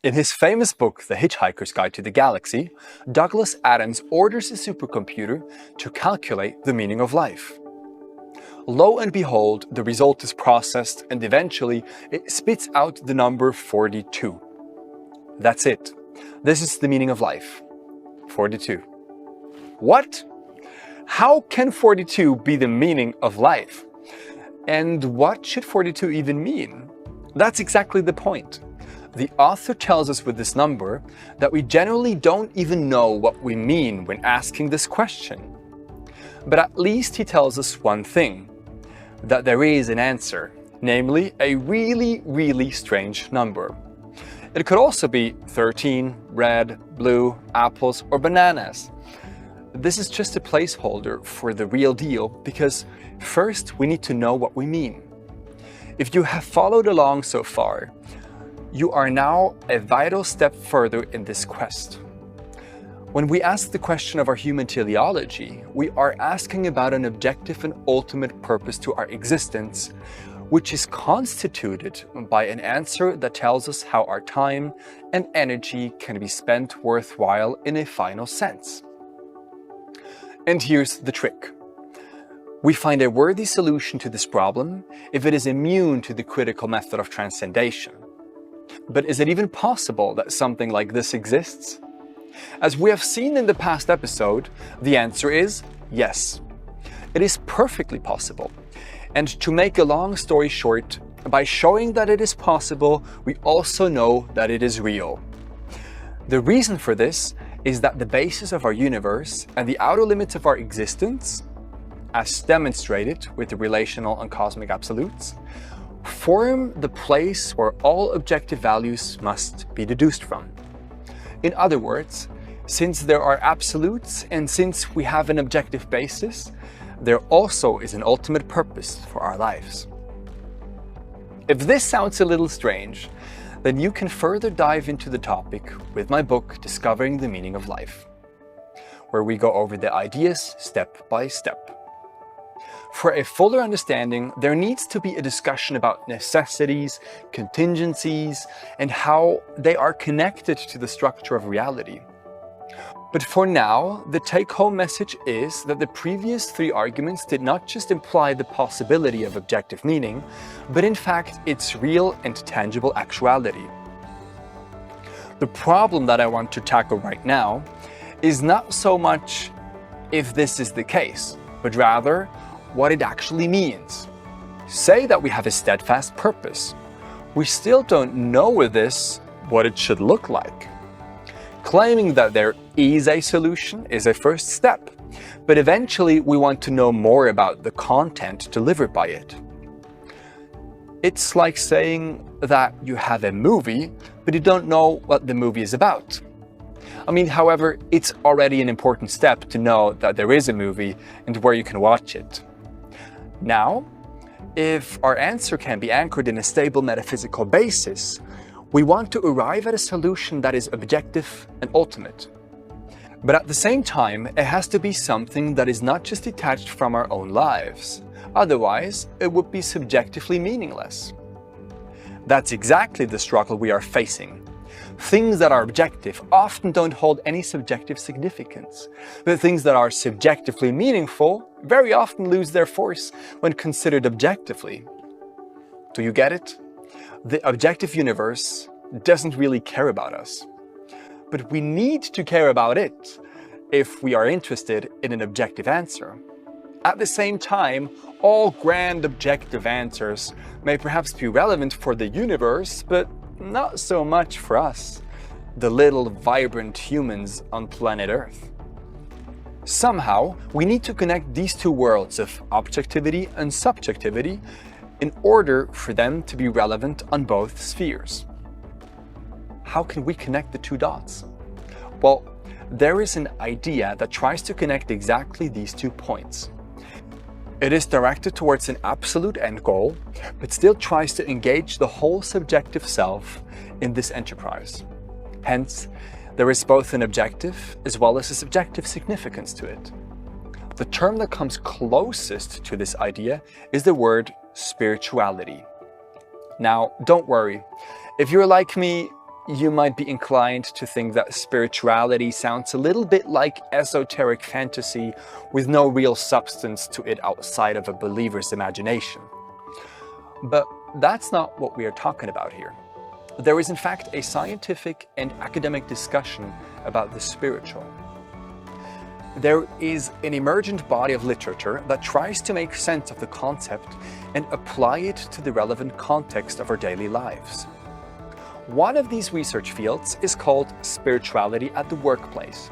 In his famous book, The Hitchhiker's Guide to the Galaxy, Douglas Adams orders a supercomputer to calculate the meaning of life. Lo and behold, the result is processed and eventually it spits out the number 42. That's it. This is the meaning of life. 42. What? How can 42 be the meaning of life? And what should 42 even mean? That's exactly the point. The author tells us with this number that we generally don't even know what we mean when asking this question. But at least he tells us one thing, that there is an answer, namely a really, really strange number. It could also be 13, red, blue, apples, or bananas. This is just a placeholder for the real deal because first we need to know what we mean. If you have followed along so far, you are now a vital step further in this quest. When we ask the question of our human teleology, we are asking about an objective and ultimate purpose to our existence, which is constituted by an answer that tells us how our time and energy can be spent worthwhile in a final sense. And here's the trick. We find a worthy solution to this problem if it is immune to the critical method of transcendation. But is it even possible that something like this exists? As we have seen in the past episode, the answer is yes. It is perfectly possible. And to make a long story short, by showing that it is possible, we also know that it is real. The reason for this is that the basis of our universe and the outer limits of our existence, as demonstrated with the relational and cosmic absolutes, form the place where all objective values must be deduced from. In other words, since there are absolutes and since we have an objective basis, there also is an ultimate purpose for our lives. If this sounds a little strange, then you can further dive into the topic with my book, Discovering the Meaning of Life, where we go over the ideas step by step. For a fuller understanding, there needs to be a discussion about necessities, contingencies, and how they are connected to the structure of reality. But for now, the take-home message is that the previous three arguments did not just imply the possibility of objective meaning, but in fact its real and tangible actuality. The problem that I want to tackle right now is not so much if this is the case, but rather what it actually means. Say that we have a steadfast purpose. We still don't know with this what it should look like. Claiming that there is a solution is a first step, but eventually we want to know more about the content delivered by it. It's like saying that you have a movie, but you don't know what the movie is about. However, it's already an important step to know that there is a movie and where you can watch it. Now, if our answer can be anchored in a stable metaphysical basis, we want to arrive at a solution that is objective and ultimate. But at the same time, it has to be something that is not just detached from our own lives. Otherwise, it would be subjectively meaningless. That's exactly the struggle we are facing. Things that are objective often don't hold any subjective significance, but things that are subjectively meaningful very often lose their force when considered objectively. Do you get it? The objective universe doesn't really care about us. But we need to care about it if we are interested in an objective answer. At the same time, all grand objective answers may perhaps be relevant for the universe, but not so much for us, the little vibrant humans on planet Earth. Somehow, we need to connect these two worlds of objectivity and subjectivity in order for them to be relevant on both spheres. How can we connect the two dots? Well, there is an idea that tries to connect exactly these 2 points. It is directed towards an absolute end goal, but still tries to engage the whole subjective self in this enterprise. Hence, there is both an objective as well as a subjective significance to it. The term that comes closest to this idea is the word spirituality. Now, don't worry. If you're like me, you might be inclined to think that spirituality sounds a little bit like esoteric fantasy with no real substance to it outside of a believer's imagination. But that's not what we are talking about here. There is in fact a scientific and academic discussion about the spiritual. There is an emergent body of literature that tries to make sense of the concept and apply it to the relevant context of our daily lives. One of these research fields is called spirituality at the workplace.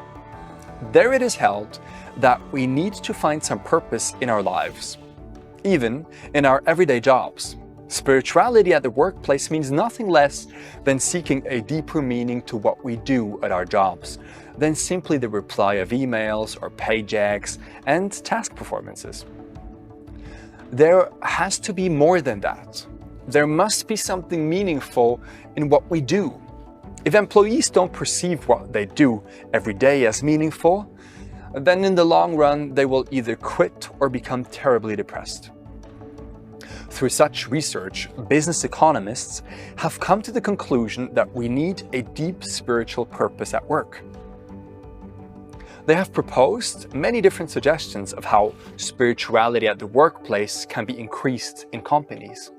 There it is held that we need to find some purpose in our lives, even in our everyday jobs. Spirituality at the workplace means nothing less than seeking a deeper meaning to what we do at our jobs than simply the reply of emails or paychecks and task performances. There has to be more than that. There must be something meaningful in what we do. If employees don't perceive what they do every day as meaningful, then in the long run they will either quit or become terribly depressed. Through such research, business economists have come to the conclusion that we need a deep spiritual purpose at work. They have proposed many different suggestions of how spirituality at the workplace can be increased in companies.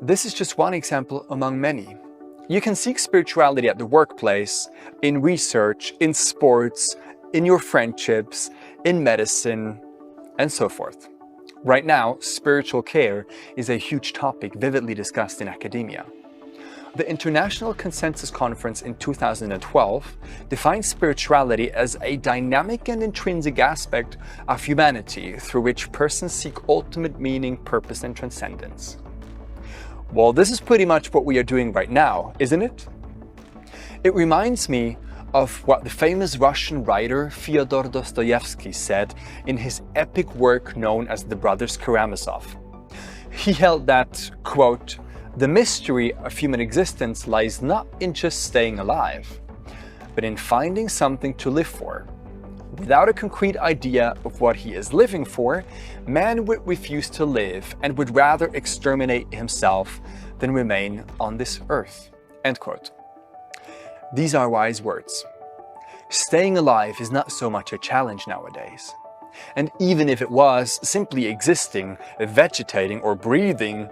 This is just one example among many. You can seek spirituality at the workplace, in research, in sports, in your friendships, in medicine, and so forth. Right now, spiritual care is a huge topic vividly discussed in academia. The International Consensus Conference in 2012 defined spirituality as a dynamic and intrinsic aspect of humanity through which persons seek ultimate meaning, purpose, and transcendence. Well, this is pretty much what we are doing right now, isn't it? It reminds me of what the famous Russian writer Fyodor Dostoevsky said in his epic work known as The Brothers Karamazov. He held that, quote, "The mystery of human existence lies not in just staying alive, but in finding something to live for. Without a concrete idea of what he is living for, man would refuse to live and would rather exterminate himself than remain on this earth." End quote. These are wise words. Staying alive is not so much a challenge nowadays. And even if it was, simply existing, vegetating, or breathing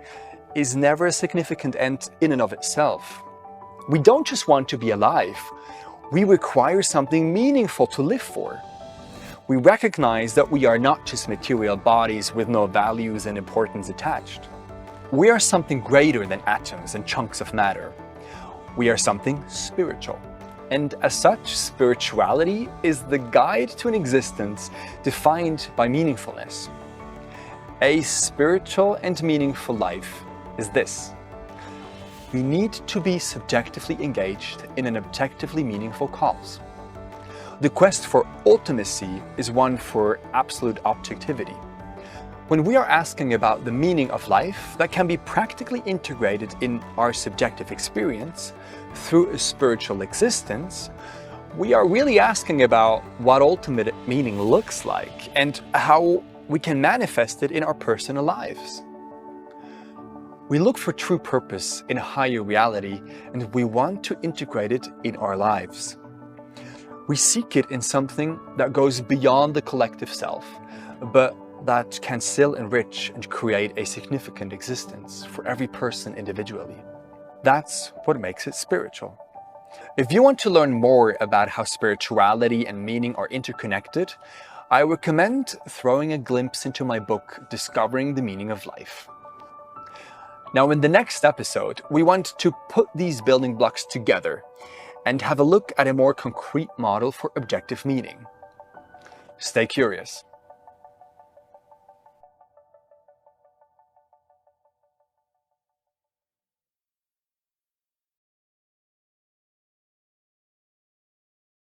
is never a significant end in and of itself. We don't just want to be alive. We require something meaningful to live for. We recognize that we are not just material bodies with no values and importance attached. We are something greater than atoms and chunks of matter. We are something spiritual. And as such, spirituality is the guide to an existence defined by meaningfulness. A spiritual and meaningful life is this: we need to be subjectively engaged in an objectively meaningful cause. The quest for ultimacy is one for absolute objectivity. When we are asking about the meaning of life that can be practically integrated in our subjective experience through a spiritual existence, we are really asking about what ultimate meaning looks like and how we can manifest it in our personal lives. We look for true purpose in a higher reality, and we want to integrate it in our lives. We seek it in something that goes beyond the collective self, but that can still enrich and create a significant existence for every person individually. That's what makes it spiritual. If you want to learn more about how spirituality and meaning are interconnected, I recommend throwing a glimpse into my book, Discovering the Meaning of Life. Now, in the next episode, we want to put these building blocks together and have a look at a more concrete model for objective meaning. Stay curious.